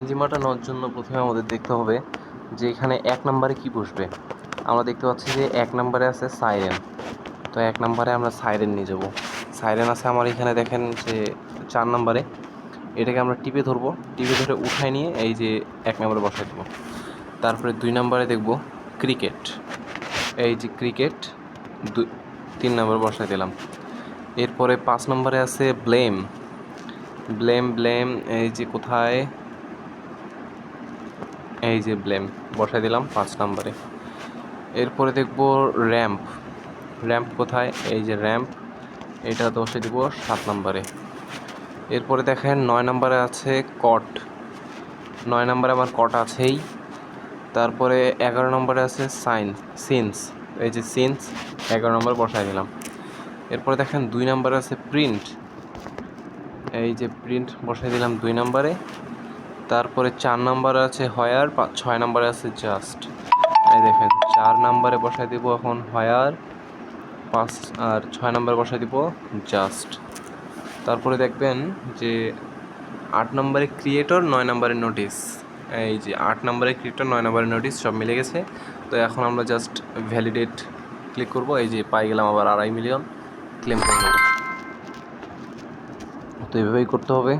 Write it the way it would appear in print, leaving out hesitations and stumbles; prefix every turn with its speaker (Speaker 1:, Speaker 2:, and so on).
Speaker 1: জিমাটা নেওয়ার জন্য প্রথমে আমাদের দেখতে হবে যে এখানে ১ নাম্বারে কি বসবে। আমরা দেখতে পাচ্ছি যে ১ নাম্বারে আছে সাইরেন। তো ১ নাম্বারে আমরা সাইরেন নিয়ে যাব। সাইরেন আছে আমার এখানে দেখেন যে ৪ নাম্বারে। এটাকে আমরা টিপে ধরবো। টিপে ধরে উঠায় নিয়ে এই যে ১ নাম্বারে বসায় দেবো। তারপরে ২ নাম্বারে দেখব ক্রিকেট। এই যে ক্রিকেট ৩ নাম্বারে বসায় দিলাম। এরপরে ৫ নাম্বারে আছে ব্লেম। ব্লেম এই যে কোথায়, এই যে ব্লেম বসাই দিলাম ৫ নাম্বারে। এরপরে দেখব র্যাম্প। র্যাম্প কোথায়, এই যে র্যাম্প, এটা বসে দিব ৭ নাম্বারে। এরপরে দেখেন ৯ নাম্বারে আছে কট। ৯ নাম্বারে আমার কট আছেই। তারপরে ১১ নম্বরে আছে সিন্স। এই যে সিন্স ১১ নম্বরে বসাই দিলাম। এরপরে দেখেন ২ নাম্বারে আছে প্রিন্ট। এই যে প্রিন্ট বসাই দিলাম ২ নাম্বারে। তারপরে ৪ নাম্বারে আছে হোয়ার, ৬ নাম্বারে আছে জাস্ট। এই দেখেন ৪ নাম্বারে বসাই দিব এখন হোয়ার, ৫ আর ৬ নাম্বারে বসাই দিব জাস্ট। তারপরে দেখবেন যে ৮ নাম্বারে ক্রিয়েটর, ৯ নাম্বারে নোটিস। এই যে ৮ নাম্বারে ক্রিয়েটর, ৯ নাম্বারে নোটিস সব মিলে গেছে। তো এখন আমরা জাস্ট ভ্যালিডেট ক্লিক করব। এই যে পাই গেলাম আবার ২.৫ মিলিয়ন, ক্লেম করে নেব। তো এভাবেই করতে হবে।